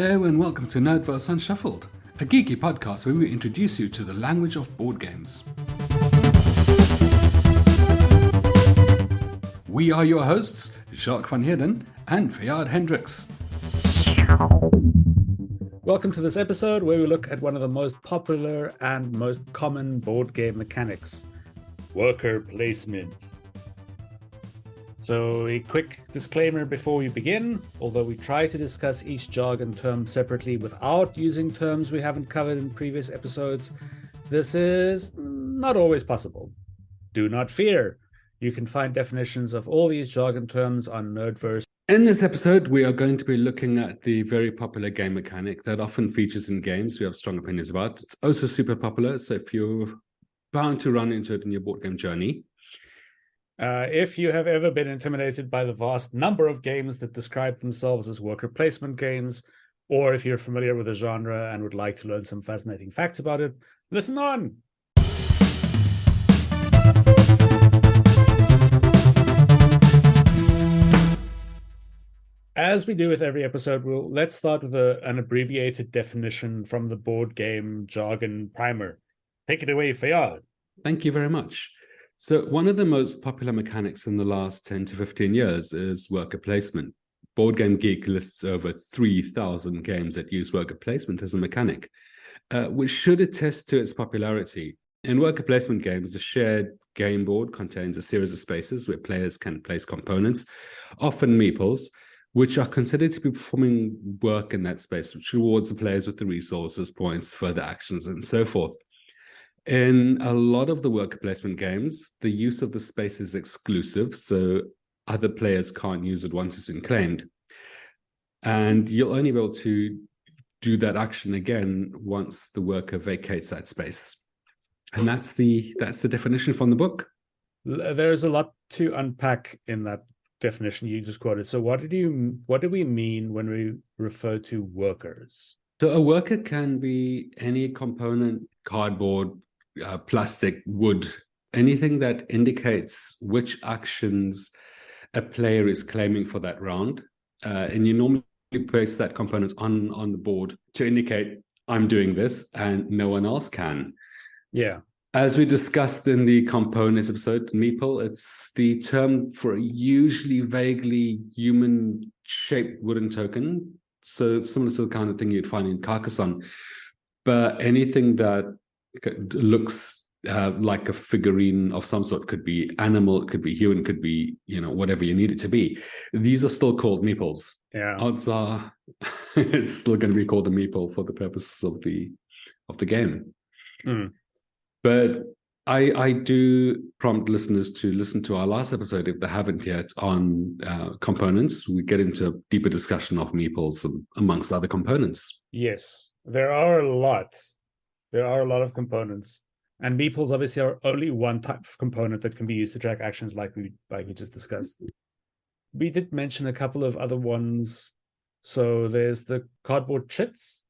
Hello and welcome to Nerdverse Unshuffled, a geeky podcast where we introduce you to the language of board games. We are your hosts, Jacques van Fayyaad and Fayyaad Hendricks. Welcome to this episode where we look at one of the most popular and most common board game mechanics, worker placement. So a quick disclaimer before we begin: although we try to discuss each jargon term separately without using terms we haven't covered in previous episodes, this is not always possible. Do not fear. You can find definitions of all these jargon terms on Nerdverse. In this episode, we are going to be looking at the very popular game mechanic that often features in games we have strong opinions about. It's also super popular, so if you're bound to run into it in your board game journey. If you have ever been intimidated by the vast number of games that describe themselves as worker placement games, or if you're familiar with the genre and would like to learn some fascinating facts about it, listen on! As we do with every episode, let's start with an abbreviated definition from the board game jargon primer. Take it away, Fayyaad. Thank you very much. So one of the most popular mechanics in the last 10 to 15 years is worker placement. Board Game Geek lists over 3,000 games that use worker placement as a mechanic, which should attest to its popularity. In worker placement games, the shared game board contains a series of spaces where players can place components, often meeples, which are considered to be performing work in that space, which rewards the players with the resources, points, further actions, and so forth. In a lot of the worker placement games, the use of the space is exclusive, so other players can't use it once it's been claimed. And you'll only be able to do that action again once the worker vacates that space. And that's the definition from the book. There's a lot to unpack in that definition you just quoted. So what do we mean when we refer to workers? So a worker can be any component, cardboard, plastic, wood, anything that indicates which actions a player is claiming for that round. And you normally place that component on the board to indicate I'm doing this and no one else can. Yeah. As we discussed in the components episode, meeple, it's the term for a usually vaguely human-shaped wooden token. So similar to the kind of thing you'd find in Carcassonne. But anything that looks like a figurine of some sort, could be animal, it could be human, could be, whatever you need it to be. These are still called meeples. Yeah. Odds are it's still going to be called a meeple for the purposes of the game. Mm. But I do prompt listeners to listen to our last episode if they haven't yet on components. We get into a deeper discussion of meeples amongst other components. Yes, there are a lot. There are a lot of components. And meeples obviously are only one type of component that can be used to track actions like we just discussed. We did mention a couple of other ones. So there's the cardboard chits,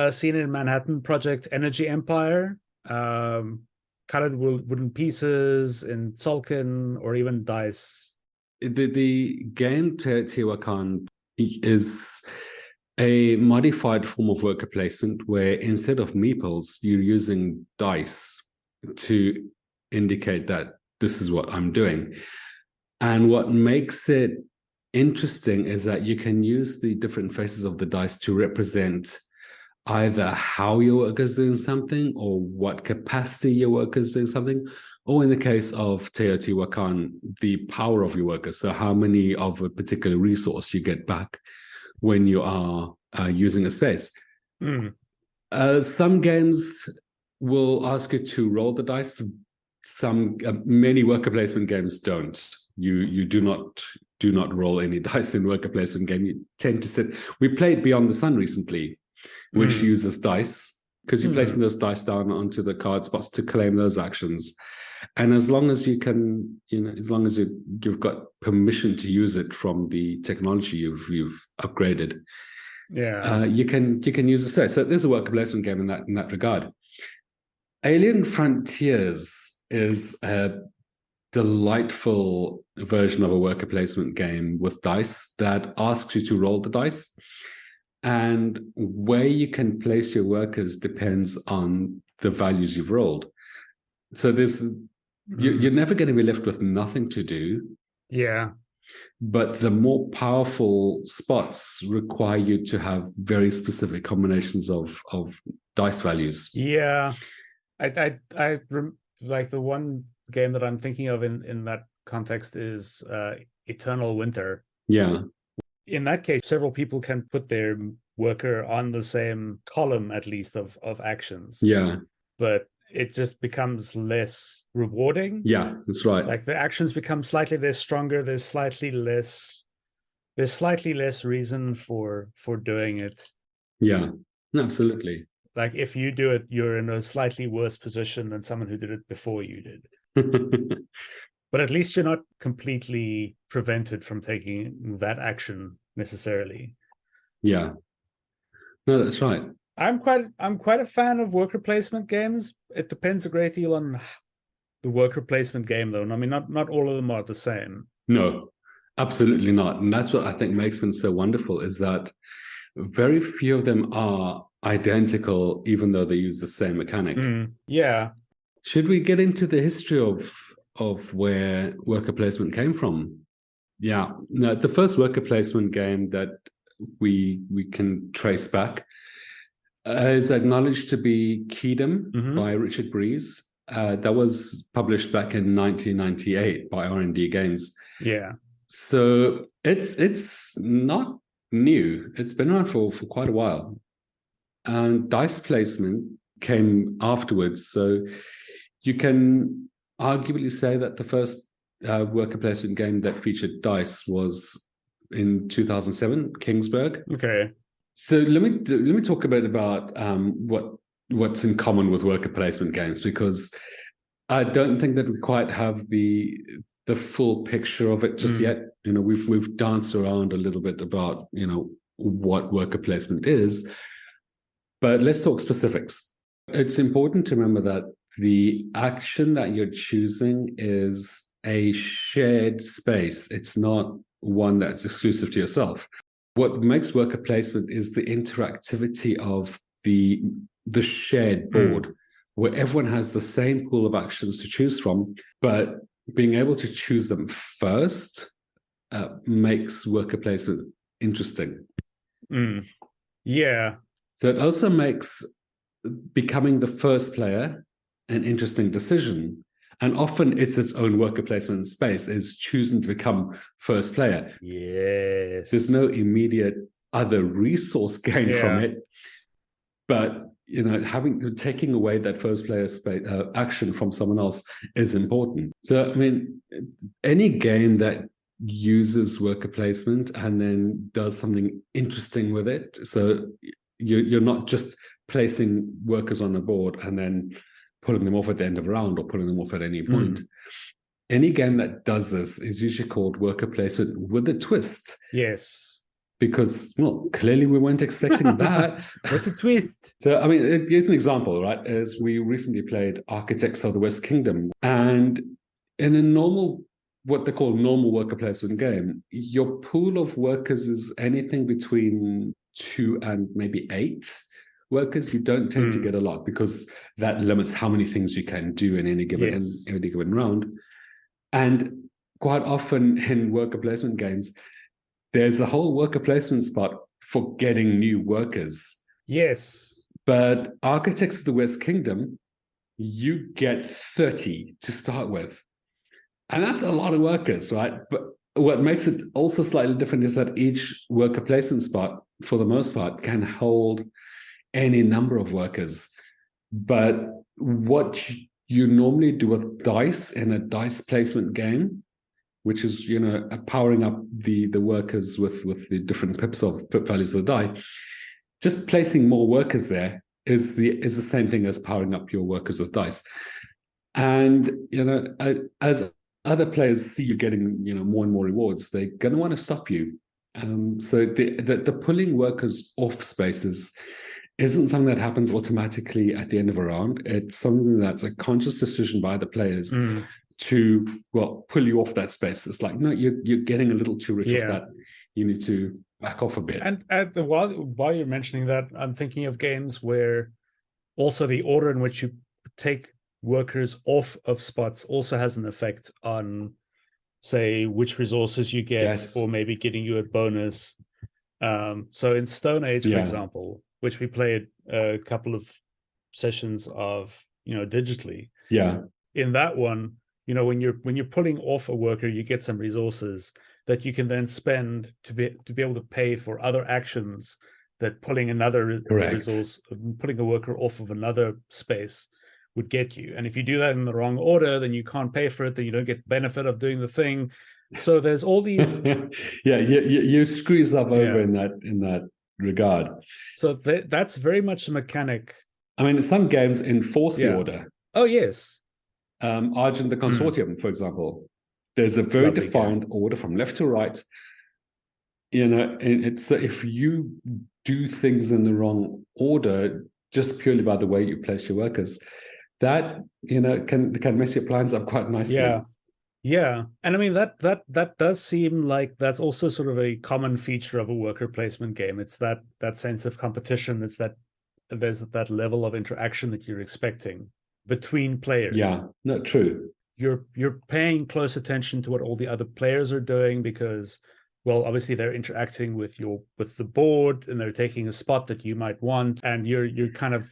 seen in Manhattan Project Energy Empire, colored wooden pieces in Tzolk'in, or even dice. The game Teotihuacan is a modified form of worker placement where instead of meeples, you're using dice to indicate that this is what I'm doing. And what makes it interesting is that you can use the different faces of the dice to represent either how your worker is doing something or what capacity your worker is doing something, or in the case of Teotihuacan, the power of your worker. So how many of a particular resource you get back when you are using a space. Mm. Some games will ask you to roll the dice. Many worker placement games don't. You do not roll any dice in worker placement game. You tend to sit. We played Beyond the Sun recently, which uses dice, because you're placing those dice down onto the card spots to claim those actions. And as long as you can, as long as you've got permission to use it from the technology you've upgraded, you can use the space. So there's a worker placement game in that regard. Alien Frontiers is a delightful version of a worker placement game with dice that asks you to roll the dice. And where you can place your workers depends on the values you've rolled. So you're never going to be left with nothing to do. Yeah. But the more powerful spots require you to have very specific combinations of dice values. Yeah. Like the one game that I'm thinking of in that context is Eternal Winter. Yeah. In that case, several people can put their worker on the same column, at least, of actions. Yeah. But it just becomes less rewarding. Yeah, that's right. Like the actions become slightly less stronger. There's slightly less reason for doing it. Yeah, absolutely. Like if you do it, you're in a slightly worse position than someone who did it before you did. But at least you're not completely prevented from taking that action necessarily. Yeah. No, that's right. I'm quite a fan of worker placement games. It depends a great deal on the worker placement game, though. I mean, not all of them are the same. No, absolutely not. And that's what I think makes them so wonderful, is that very few of them are identical, even though they use the same mechanic. Yeah. Should we get into the history of where worker placement came from? Yeah. No, the first worker placement game that we can trace back is acknowledged to be Kingdom by Richard Breeze. That was published back in 1998 by R&D Games. Yeah. So it's not new. It's been around for quite a while. And dice placement came afterwards. So you can arguably say that the first worker placement game that featured dice was in 2007, Kingsburg. Okay. So let me talk a bit about what's in common with worker placement games, because I don't think that we quite have the full picture of it just yet. You know, we've danced around a little bit about, you know, what worker placement is, but let's talk specifics. It's important to remember that the action that you're choosing is a shared space. It's not one that's exclusive to yourself. What makes worker placement is the interactivity of the shared board, where everyone has the same pool of actions to choose from, but being able to choose them first makes worker placement interesting. Yeah. So it also makes becoming the first player an interesting decision. And often it's its own worker placement space, is choosing to become first player. Yes. There's no immediate other resource gain from it. But, you know, taking away that first player action from someone else is important. So, I mean, any game that uses worker placement and then does something interesting with it. So you're not just placing workers on a board and then pulling them off at the end of a round or pulling them off at any point. Any game that does this is usually called worker placement with a twist. Yes. Because, well, clearly we weren't expecting that. What a twist. So, I mean, here's an example, right? As we recently played Architects of the West Kingdom. And in a normal, what they call normal worker placement game, your pool of workers is anything between 2 and maybe 8 workers. You don't tend to get a lot because that limits how many things you can do in any given round. And quite often in worker placement games, there's a whole worker placement spot for getting new workers. Yes. But Architects of the West Kingdom, you get 30 to start with. And that's a lot of workers, right? But what makes it also slightly different is that each worker placement spot, for the most part, can hold any number of workers. But what you normally do with dice in a dice placement game, which is, you know, powering up the workers with the different pip values of the die, just placing more workers there is the same thing as powering up your workers with dice. And, you know, as other players see you getting, you know, more and more rewards, they're going to want to stop you. So the pulling workers off spaces isn't something that happens automatically at the end of a round. It's something that's a conscious decision by the players to, well, pull you off that space. It's like, no, you're getting a little too rich off that. You need to back off a bit. And while you're mentioning that, I'm thinking of games where also the order in which you take workers off of spots also has an effect on, say, which resources you get, Yes. or maybe getting you a bonus. So in Stone Age, for example, which we played a couple of sessions of, digitally. Yeah. In that one, when you're pulling off a worker, you get some resources that you can then spend to be able to pay for other actions that pulling another resource, pulling a worker off of another space would get you. And if you do that in the wrong order, then you can't pay for it, then you don't get the benefit of doing the thing. So there's all these you screw yourself over in that regard. So that's very much a mechanic. I mean, some games enforce the order. Oh yes. Argent the Consortium, for example. There's a very defined order from left to right. And it's if you do things in the wrong order, just purely by the way you place your workers, that can mess your plans up quite nicely. Yeah. And I mean that does seem like that's also sort of a common feature of a worker placement game. It's that sense of competition. It's that there's that level of interaction that you're expecting between players. Yeah, no, true. You're paying close attention to what all the other players are doing because, well, obviously they're interacting with the board and they're taking a spot that you might want, and you're kind of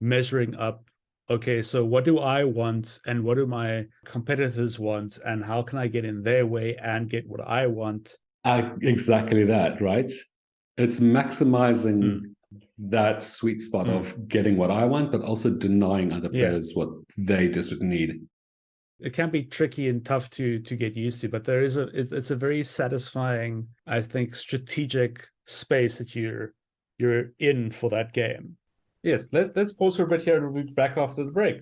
measuring up, okay, so what do I want and what do my competitors want, and how can I get in their way and get what I want? Exactly that, right? It's maximizing that sweet spot of getting what I want, but also denying other players what they just need. It can be tricky and tough to get used to, but there is it's a very satisfying, I think, strategic space that you're in for that game. Yes, let's pause for a bit here and we'll be back after the break.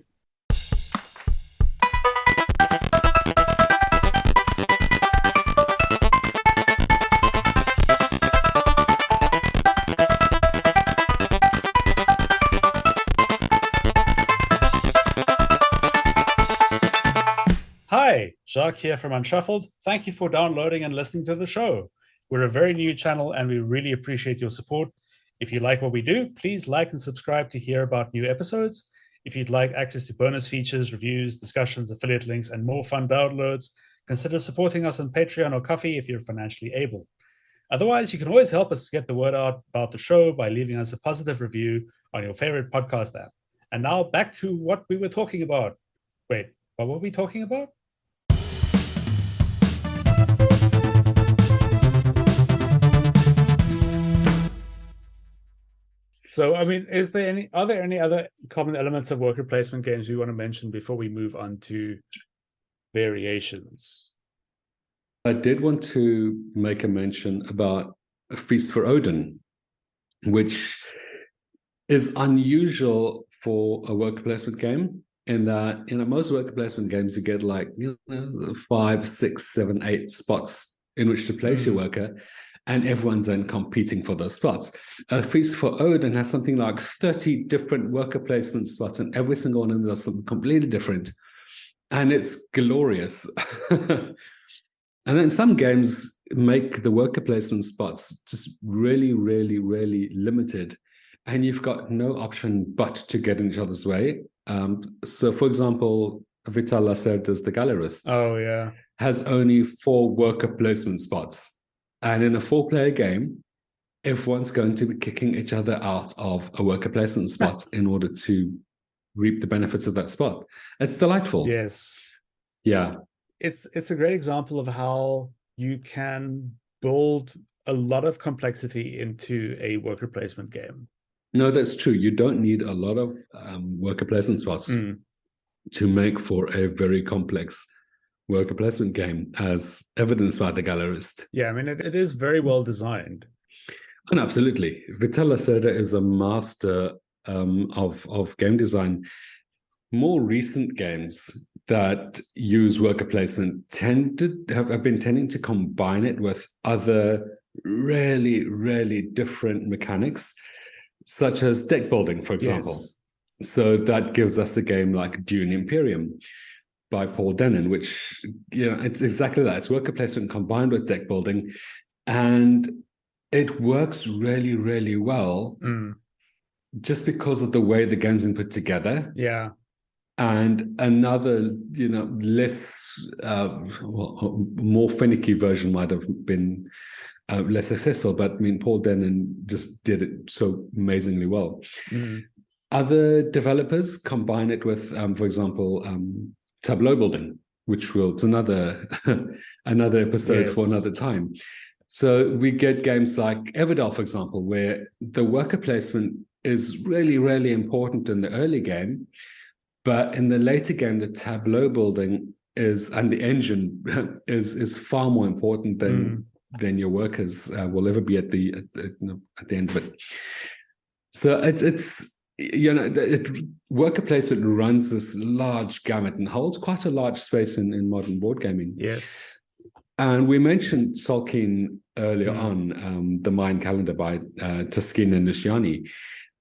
Hi, Jacques here from Unshuffled. Thank you for downloading and listening to the show. We're a very new channel and we really appreciate your support. If you like what we do, please like and subscribe to hear about new episodes. If you'd like access to bonus features, reviews, discussions, affiliate links, and more fun downloads, consider supporting us on Patreon or Ko-fi if you're financially able. Otherwise, you can always help us get the word out about the show by leaving us a positive review on your favorite podcast app. And now back to what we were talking about. Wait, what were we talking about? So, I mean, are there any other common elements of worker placement games we want to mention before we move on to variations? I did want to make a mention about A Feast for Odin, which is unusual for a worker placement game in that, most worker placement games, you get like 5, 6, 7, 8 spots in which to place your worker, and everyone's then competing for those spots. A Feast for Odin has something like 30 different worker placement spots, and every single one of them does something completely different. And it's glorious. And then some games make the worker placement spots just really, really, really limited. And you've got no option but to get in each other's way. So, for example, Vital Lacerda's The Gallerist has only 4 worker placement spots. And in a 4-player game, everyone's going to be kicking each other out of a worker placement spot in order to reap the benefits of that spot. It's delightful. Yes. Yeah. It's a great example of how you can build a lot of complexity into a worker placement game. No, that's true. You don't need a lot of worker placement spots to make for a very complex worker placement game, as evidenced by The Gallerist. Yeah, I mean, it is very well designed. And absolutely. Vital Lacerda is a master of game design. More recent games that use worker placement have been tending to combine it with other really, really different mechanics, such as deck building, for example. Yes. So that gives us a game like Dune Imperium by Paul Denon, which, it's exactly that. It's worker placement combined with deck building. And it works really, really well just because of the way the game's been put together. Yeah. And another, less, more finicky version might have been less successful. But I mean, Paul Denon just did it so amazingly well. Other developers combine it with, for example, tableau building, it's another another episode for another time. So we get games like Everdell, for example, where the worker placement is really, really important in the early game. But in the later game, the tableau building and the engine is far more important than your workers will ever be at the end of it. So it's worker placement runs this large gamut and holds quite a large space in modern board gaming. Yes. And we mentioned Tolkien earlier on, the Mayan calendar by Tuskin and Nishiani.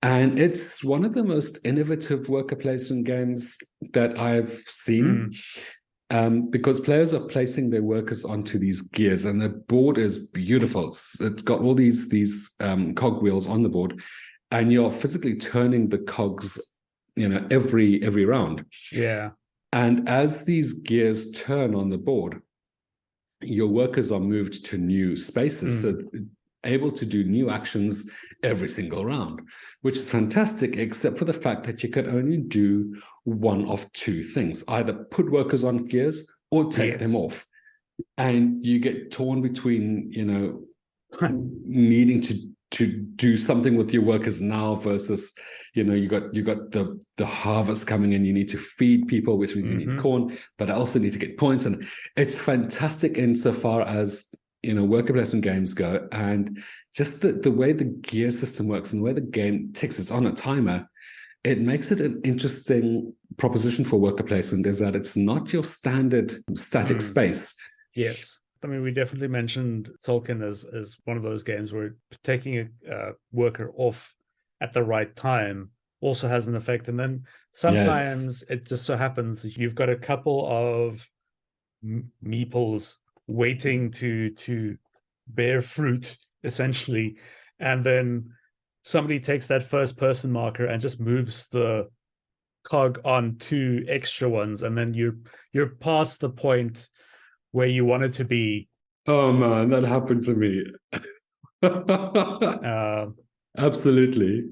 And it's one of the most innovative worker placement games that I've seen, because players are placing their workers onto these gears, and the board is beautiful. It's got all these cogwheels on the board, and you're physically turning the cogs, every round. Yeah. And as these gears turn on the board, your workers are moved to new spaces, so able to do new actions every single round, which is fantastic, except for the fact that you can only do one of two things: either put workers on gears or take them off. And you get torn between, needing to do something with your workers now versus, you got the harvest coming in, you need to feed people, which means you need corn, but I also need to get points. And it's fantastic insofar as worker placement games go, and just the way the gear system works and the way the game ticks, it's on a timer. It makes it an interesting proposition for worker placement, is that it's not your standard static space. Yes. I mean, we definitely mentioned Tolkien as one of those games where taking a worker off at the right time also has an effect. And then sometimes it just so happens you've got a couple of meeples waiting to bear fruit, essentially, and then somebody takes that first person marker and just moves the cog on two extra ones, and then you're past the point where you want it to be. Oh man, that happened to me. Absolutely.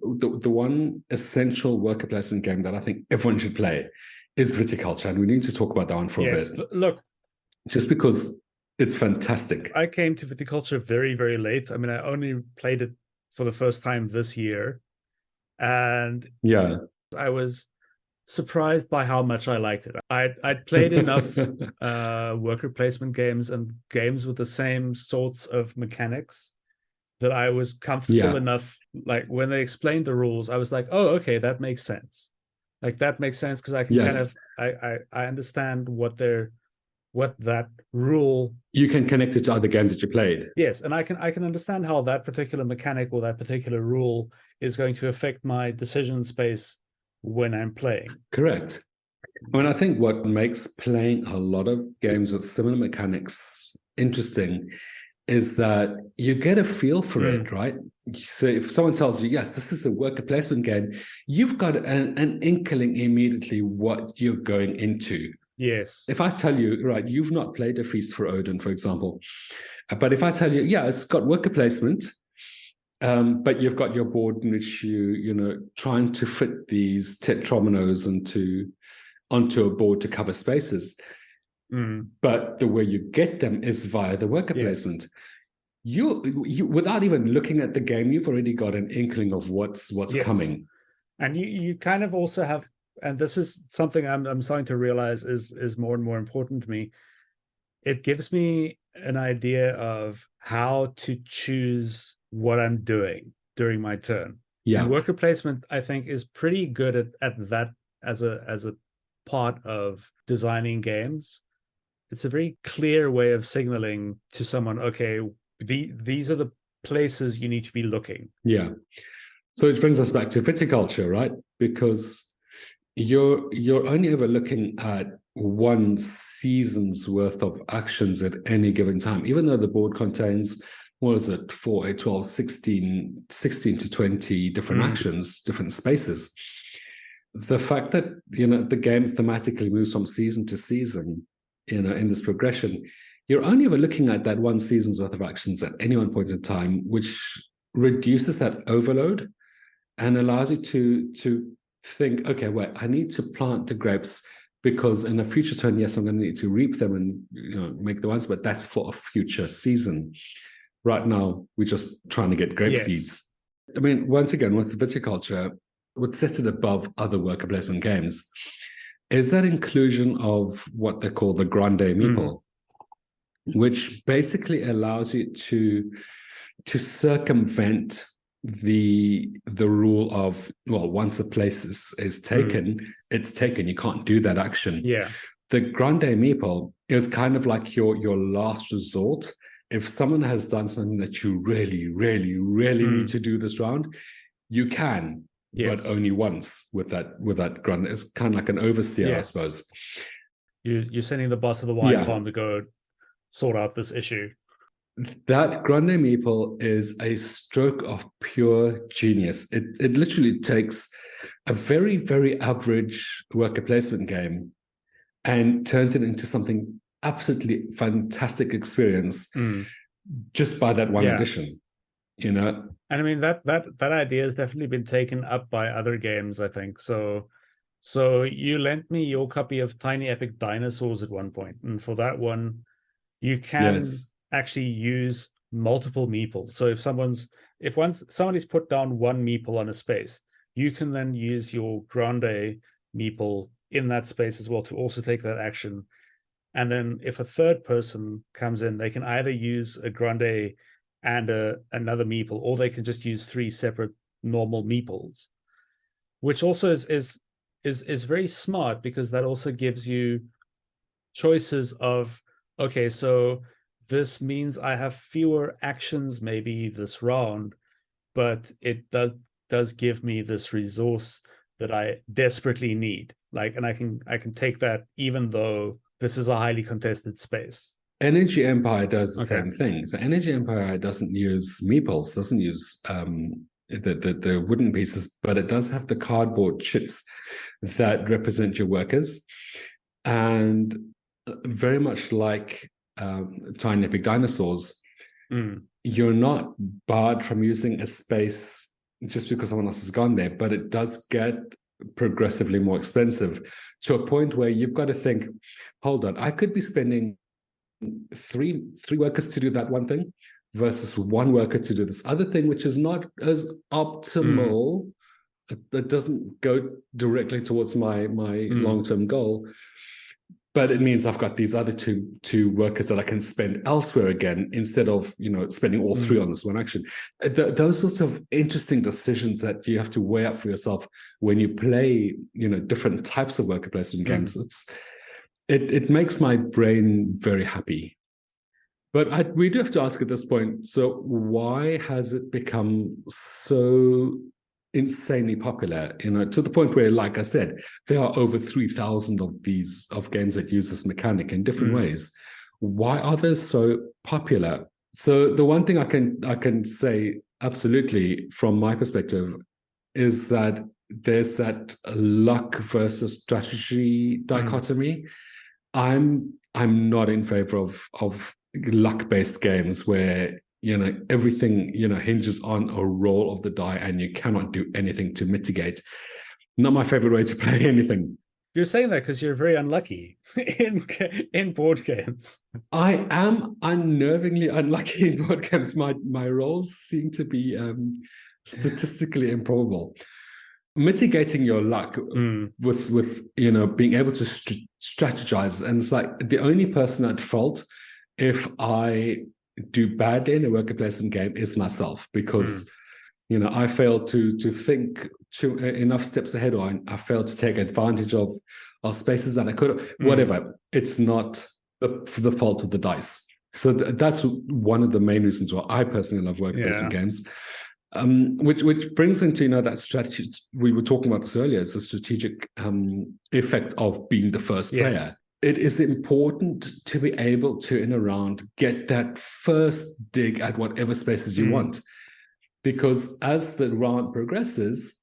The one essential worker placement game that I think everyone should play is Viticulture, and we need to talk about that one for a bit. Look, just because it's fantastic. I came to Viticulture very, very late. I mean, I only played it for the first time this year, and I was surprised by how much I liked it. I'd played enough worker placement games and games with the same sorts of mechanics that I was comfortable enough. Like when they explained the rules, I was like, oh, okay, that makes sense. Like that makes sense because I can kind of I understand what that rule. You can connect it to other games that you played. Yes, and I can understand how that particular mechanic or that particular rule is going to affect my decision space when I'm playing. Correct. I mean, I think what makes playing a lot of games with similar mechanics interesting is that you get a feel for it, right? So if someone tells you, yes, this is a worker placement game, you've got an inkling immediately what you're going into. Yes. If I tell you, right, you've not played A Feast for Odin, for example, but if I tell you, yeah, it's got worker placement, but you've got your board in which trying to fit these tetrominoes onto a board to cover spaces. But the way you get them is via the worker placement. You without even looking at the game, you've already got an inkling of what's coming. And you kind of also have, and this is something I'm starting to realize is more and more important to me. It gives me an idea of how to choose what I'm doing during my turn. Yeah. And worker placement, I think, is pretty good at that as a part of designing games. It's a very clear way of signaling to someone, okay, these are the places you need to be looking. Yeah. So it brings us back to viticulture, right? Because you're only ever looking at one season's worth of actions at any given time, even though the board contains what is it, 4, 8, 12, 16 to 20 different actions, different spaces. The fact that, the game thematically moves from season to season, in this progression, you're only ever looking at that one season's worth of actions at any one point in time, which reduces that overload and allows you to think, okay, wait, I need to plant the grapes because in a future turn, yes, I'm going to need to reap them and make the ones, but that's for a future season. Right now, we're just trying to get grape seeds. I mean, once again, with viticulture, what sets it above other worker placement games is that inclusion of what they call the grande meeple, which basically allows you to circumvent the rule of, well, once a place is taken, it's taken. You can't do that action. Yeah. The grande meeple is kind of like your last resort. If someone has done something that you really, really, really need to do this round, you can, but only once with that grande. It's kind of like an overseer, I suppose. You're sending the boss of the wine farm to go sort out this issue. That grande meeple is a stroke of pure genius. It literally takes a very, very average worker placement game and turns it into something absolutely fantastic experience just by that one addition. And I mean that idea has definitely been taken up by other games, I think. So you lent me your copy of Tiny Epic Dinosaurs at one point, and for that one, you can actually use multiple meeples. So if somebody's put down one meeple on a space, you can then use your grande meeple in that space as well to also take that action. And then if a third person comes in, they can either use a grande and another meeple, or they can just use 3 separate normal meeples, which also is very smart, because that also gives you choices of, okay, so this means I have fewer actions maybe this round, but it does give me this resource that I desperately need. And I can take that even though this is a highly contested space. Energy Empire does the same thing. So Energy Empire doesn't use meeples, doesn't use the wooden pieces, but it does have the cardboard chits that represent your workers. And very much like Tiny Epic Dinosaurs, you're not barred from using a space just because someone else has gone there, but it does get progressively more expensive to a point where you've got to think, hold on, I could be spending three workers to do that one thing versus one worker to do this other thing, which is not as optimal. That doesn't go directly towards my long-term goal, but it means I've got these other two workers that I can spend elsewhere again, instead of spending all 3 on this one action. Those sorts of interesting decisions that you have to weigh up for yourself when you play different types of worker placement games. It makes my brain very happy. But we do have to ask at this point, so why has it become so insanely popular, to the point where, like I said, there are over 3,000 of games that use this mechanic in different ways? Why are they so popular? So the one thing I can say absolutely from my perspective is that there's that luck versus strategy dichotomy. I'm not in favor of luck-based games where everything hinges on a roll of the die and you cannot do anything to mitigate. Not my favorite way to play anything. You're saying that because you're very unlucky in board games. I am unnervingly unlucky in board games. My rolls seem to be statistically improbable. Mitigating your luck with being able to strategize, and it's like the only person at fault if I do badly in a worker placement game is myself, because I failed to think enough steps ahead, or I failed to take advantage of spaces that I could have. Whatever, it's not the fault of the dice. So that's one of the main reasons why I personally love worker placement games. Which brings into that strategy. We were talking about this earlier. It's the strategic effect of being the first player. it is important to be able to, in a round, get that first dig at whatever spaces you want. Because as the round progresses,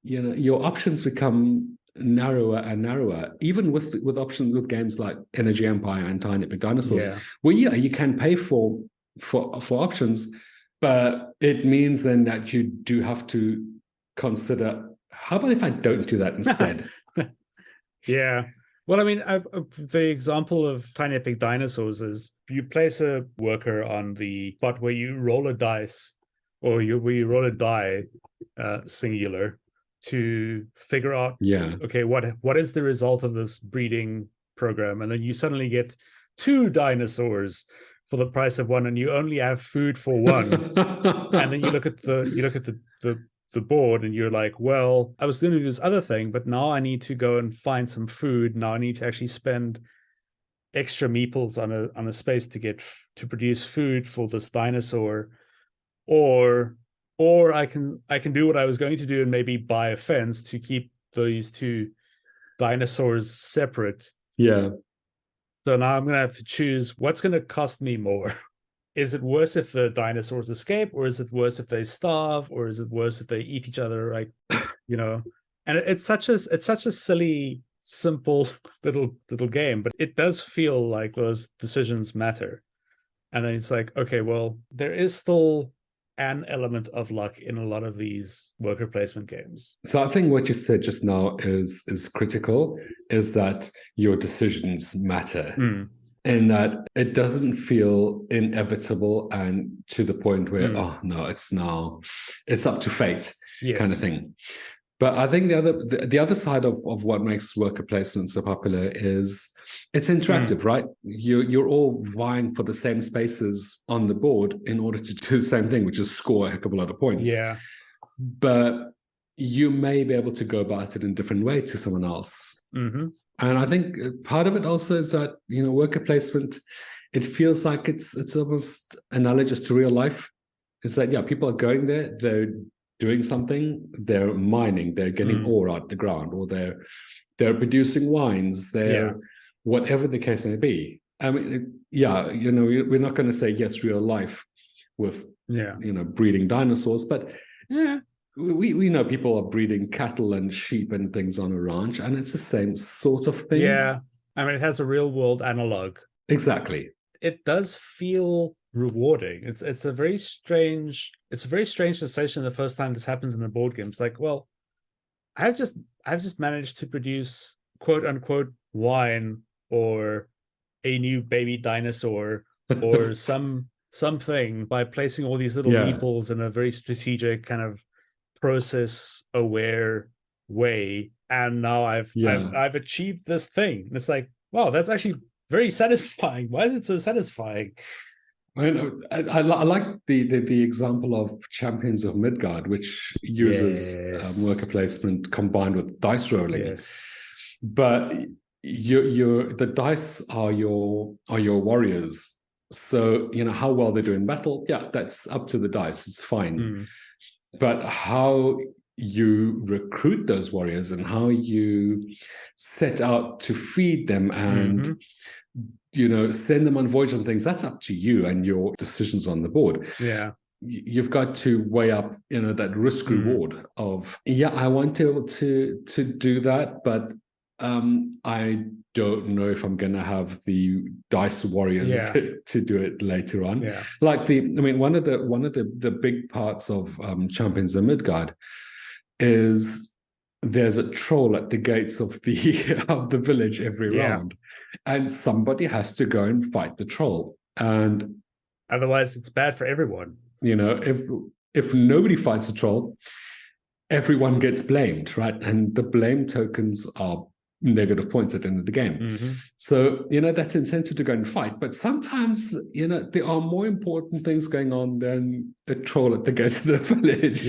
your options become narrower and narrower, even with options with games like Energy Empire and Tiny Epic Dinosaurs, where you can pay for options, but it means then that you do have to consider, how about if I don't do that instead? Yeah. Well, I mean, the example of Tiny Epic Dinosaurs is you place a worker on the spot where you roll a dice, or where you roll a die, singular, to figure out, okay, what is the result of this breeding program, and then you suddenly get 2 dinosaurs for the price of 1, and you only have food for 1. And then you look at the board and you're like, well, I was going to do this other thing, but now I need to go and find some food. Now I need to actually spend extra meeples on a space to produce food for this dinosaur, or I can do what I was going to do and maybe buy a fence to keep these 2 dinosaurs separate. Yeah. So now I'm going to have to choose what's going to cost me more. Is it worse if the dinosaurs escape, or is it worse if they starve, or is it worse if they eat each other? Like, and it's such a silly, simple little game, but it does feel like those decisions matter. And then it's like, okay, well, there is still an element of luck in a lot of these worker placement games. So I think what you said just now is critical, is that your decisions matter. In that it doesn't feel inevitable and to the point where, oh no, it's up to fate, kind of thing. But I think the other side of what makes worker placement so popular is it's interactive, right? You're all vying for the same spaces on the board in order to do the same thing, which is score a heck of a lot of points. Yeah. But you may be able to go about it in a different way to someone else. And I think part of it also is that, worker placement, it feels like it's almost analogous to real life. It's like, people are going there, they're doing something, they're mining, they're getting ore out the ground, or they're producing wines, whatever the case may be. I mean, we're not going to say, yes, real life with, breeding dinosaurs, but we know people are breeding cattle and sheep and things on a ranch, and it's the same sort of thing. Yeah. I mean, it has a real world analog. Exactly. It does feel rewarding. It's a very strange sensation the first time this happens in a board game. It's like, well, I've just managed to produce quote unquote wine, or a new baby dinosaur, or something by placing all these little meeples in a very strategic kind of process aware way, and now I've achieved this thing. And it's like, wow, that's actually very satisfying. Why is it so satisfying? I like the example of Champions of Midgard, which uses worker placement combined with dice rolling. But the dice are your warriors. So how well they do in battle, that's up to the dice. It's fine. But how you recruit those warriors and how you set out to feed them and send them on voyages and things, that's up to you and your decisions on the board. You've got to weigh up that risk reward of, I want to do that, but I don't know if I'm gonna have the dice warriors to do it later on. Like one of the big parts of Champions of Midgard is there's a troll at the gates of the village every round, and somebody has to go and fight the troll, and otherwise it's bad for everyone. If nobody fights the troll, everyone gets blamed, right? And the blame tokens are negative points at the end of the game. So, that's incentive to go and fight. But sometimes, there are more important things going on than a troll at the gate of the village.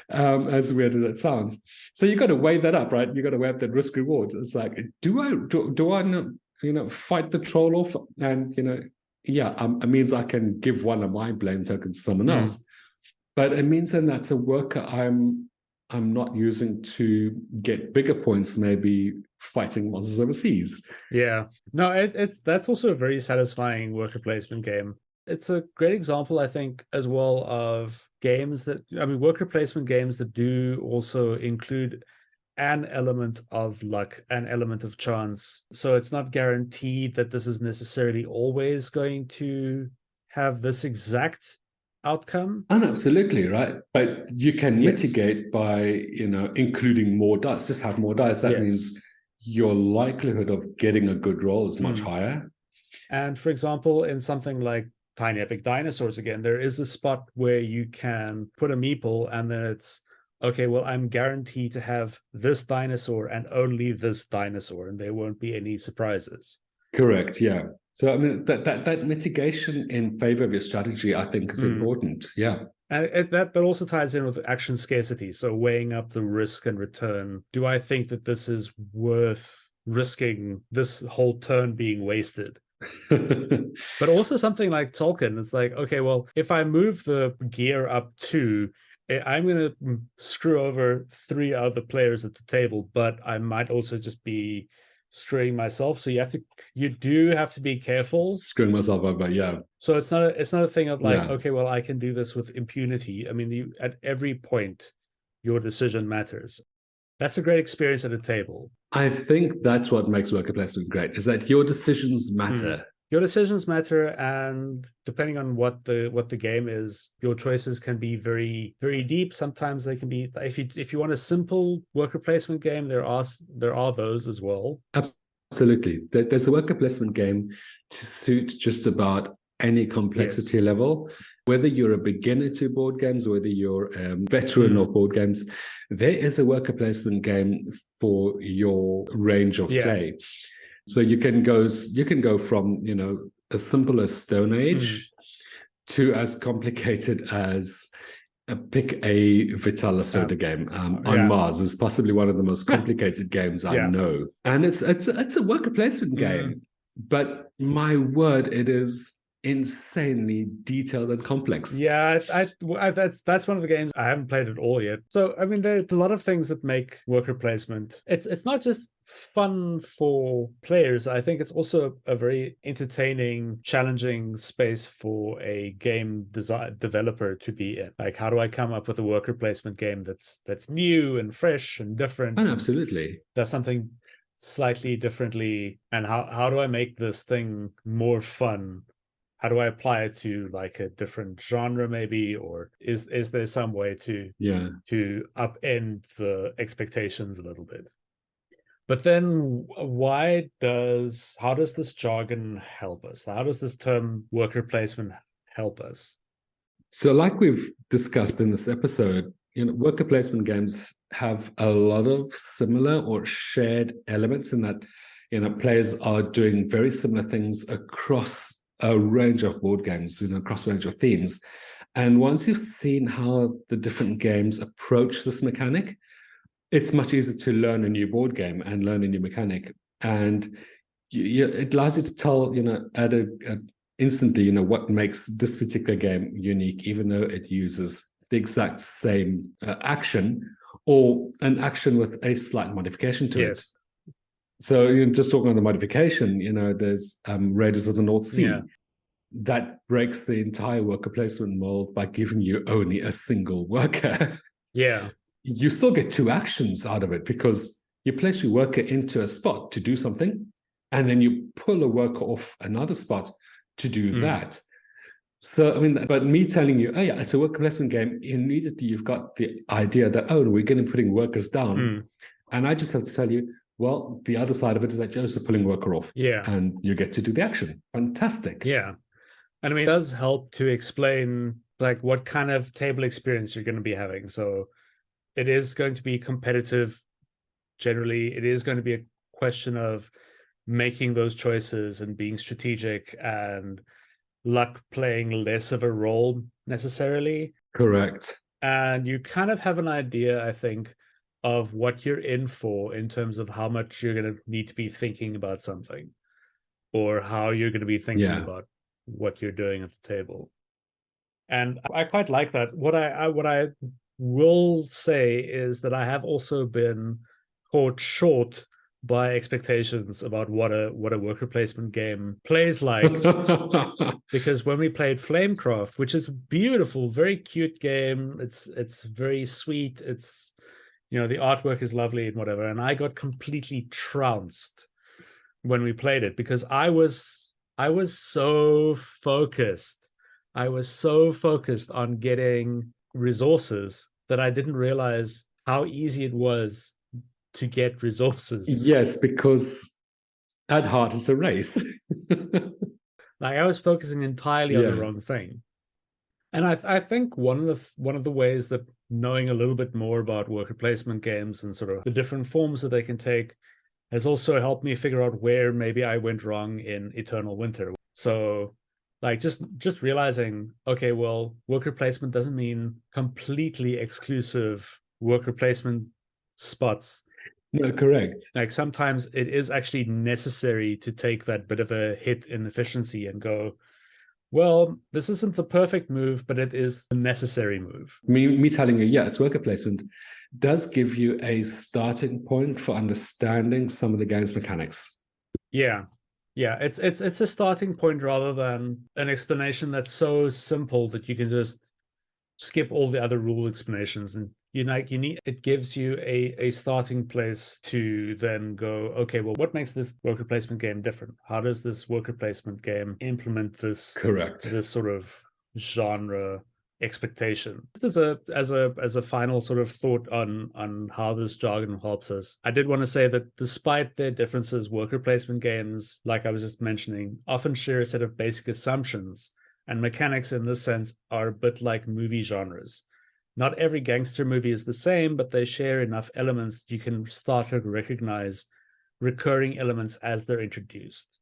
As weird as that sounds. So you got to weigh that up, right? You got to weigh up that risk reward. It's like, do I fight the troll off? And, it means I can give one of my blame tokens to someone else. But it means then that's a worker I'm not using to get bigger points maybe fighting monsters overseas. Yeah. No, that's also a very satisfying worker placement game. It's a great example, I think, as well, of games that, I mean, worker placement games that do also include an element of luck, an element of chance. So it's not guaranteed that this is necessarily always going to have this exact outcome. And absolutely, right. But you can Yes. mitigate by, including more dice. Just have more dice. That Yes. means your likelihood of getting a good roll is much higher. And for example, in something like Tiny Epic Dinosaurs, again, there is a spot where you can put a meeple and then it's, okay, well, I'm guaranteed to have this dinosaur and only this dinosaur, and there won't be any surprises. Correct, yeah. So I mean that mitigation in favor of your strategy, I think, is important. Yeah. And that also ties in with action scarcity. So weighing up the risk and return. Do I think that this is worth risking this whole turn being wasted? But also something like Tolkien, it's like, okay, well, if I move the gear up 2, I'm going to screw over 3 other players at the table, but I might also just be screwing myself. So you do have to be careful. Screwing myself over, yeah. So it's not a thing of like, okay, well, I can do this with impunity. I mean, at every point, your decision matters. That's a great experience at a table. I think that's what makes worker placement great, is that your decisions matter. Your decisions matter, and depending on what the game is, your choices can be very, very deep. Sometimes they can be, if you want a simple worker placement game, there are those as well. Absolutely. There's a worker placement game to suit just about any complexity level. Whether you're a beginner to board games, whether you're a veteran of board games, there is a worker placement game for your range of play. So you can go from, as simple as Stone Age to as complicated as pick a Vitala Soda game. On Mars is possibly one of the most complicated games I know. And it's a worker placement game. But my word, it is insanely detailed and complex. Yeah, that's one of the games I haven't played at all yet. So I mean, there's a lot of things that make worker placement. It's not just fun for players. I think it's also a very entertaining, challenging space for a game developer to be in. Like, how do I come up with a worker placement game that's new and fresh and different? And absolutely, does something slightly differently, and how do I make this thing more fun? How do I apply it to like a different genre, maybe, or is there some way to upend the expectations a little bit? But then how does this jargon help us? How does this term worker placement help us? So like we've discussed in this episode, worker placement games have a lot of similar or shared elements in that, players are doing very similar things across a range of board games, across a range of themes. And once you've seen how the different games approach this mechanic, it's much easier to learn a new board game and learn a new mechanic. And it allows you to tell, instantly, what makes this particular game unique, even though it uses the exact same action or an action with a slight modification to it. So just talking about the modification, there's Raiders of the North Sea. Yeah. That breaks the entire worker placement mold by giving you only a single worker. Yeah. You still get 2 actions out of it because you place your worker into a spot to do something, and then you pull a worker off another spot to do that. So, I mean, but me telling you, oh yeah, it's a worker placement game, immediately you've got the idea that, oh, we're going to be putting workers down. And I just have to tell you, well, the other side of it is that you're also pulling worker off. Yeah. And you get to do the action. Fantastic. Yeah. And I mean, it does help to explain like what kind of table experience you're going to be having. So it is going to be competitive. Generally, it is going to be a question of making those choices and being strategic, and luck playing less of a role necessarily. Correct. And you kind of have an idea, I think, of what you're in for in terms of how much you're going to need to be thinking about something, or how you're going to be thinking about what you're doing at the table. And I quite like that. What I will say is that I have also been caught short by expectations about what a worker placement game plays like. Because when we played Flamecraft, which is a beautiful, very cute game, it's very sweet, it's, you know, the artwork is lovely and whatever, and I got completely trounced when we played it because I was so focused. I was so focused on getting resources that I didn't realize how easy it was to get resources. Yes, because at heart it's a race. Like I was focusing entirely on the wrong thing. And I think one of the ways that knowing a little bit more about worker placement games and sort of the different forms that they can take has also helped me figure out where maybe I went wrong in Eternal Winter. So like just realizing, okay, well, worker placement doesn't mean completely exclusive worker placement spots. No, correct. Like sometimes it is actually necessary to take that bit of a hit in efficiency and go, well, this isn't the perfect move, but it is a necessary move. Me telling you, yeah, it's worker placement does give you a starting point for understanding some of the game's mechanics. Yeah. Yeah, it's a starting point rather than an explanation that's so simple that you can just skip all the other rule explanations, and it gives you a starting place to then go, okay, well, what makes this worker placement game different? How does this worker placement game implement this sort of genre expectation? Just as a final sort of thought on how this jargon helps us, I did want to say that despite their differences, worker placement games, like I was just mentioning, often share a set of basic assumptions, and mechanics in this sense are a bit like movie genres. Not every gangster movie is the same, but they share enough elements that you can start to recognize recurring elements as they're introduced.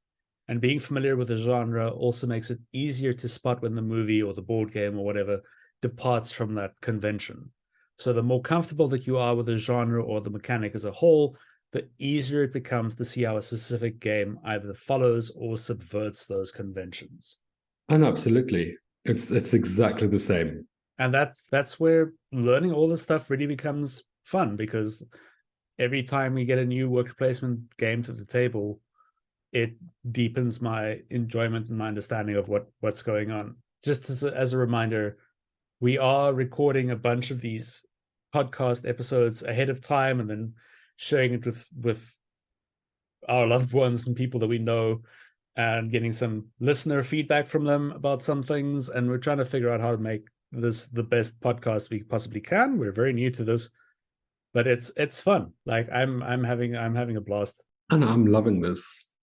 And being familiar with the genre also makes it easier to spot when the movie or the board game or whatever departs from that convention. So the more comfortable that you are with the genre or the mechanic as a whole, the easier it becomes to see how a specific game either follows or subverts those conventions. And absolutely. It's exactly the same. And that's where learning all this stuff really becomes fun, because every time we get a new worker placement game to the table, it deepens my enjoyment and my understanding of what's going on. Just as a reminder, we are recording a bunch of these podcast episodes ahead of time and then sharing it with our loved ones and people that we know, and getting some listener feedback from them about some things. And we're trying to figure out how to make this the best podcast we possibly can. We're very new to this, but it's fun. Like I'm having a blast. And I'm loving this.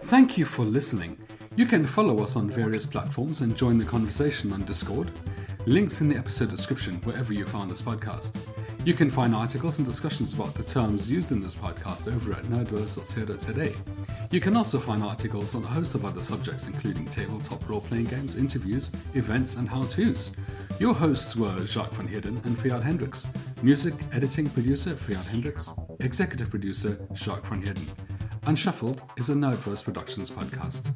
Thank you for listening. You can follow us on various platforms and join the conversation on Discord. Links in the episode description wherever you found this podcast. You can find articles and discussions about the terms used in this podcast over at nerdverse.co.za. You can also find articles on a host of other subjects, including tabletop role-playing games, interviews, events, and how-tos. Your hosts were Jacques and Fayyaad Hendricks. Music, editing, producer, Fayyaad Hendricks. Executive producer, Jacques Hendricks. Unshuffled is a Nerdverse Productions podcast.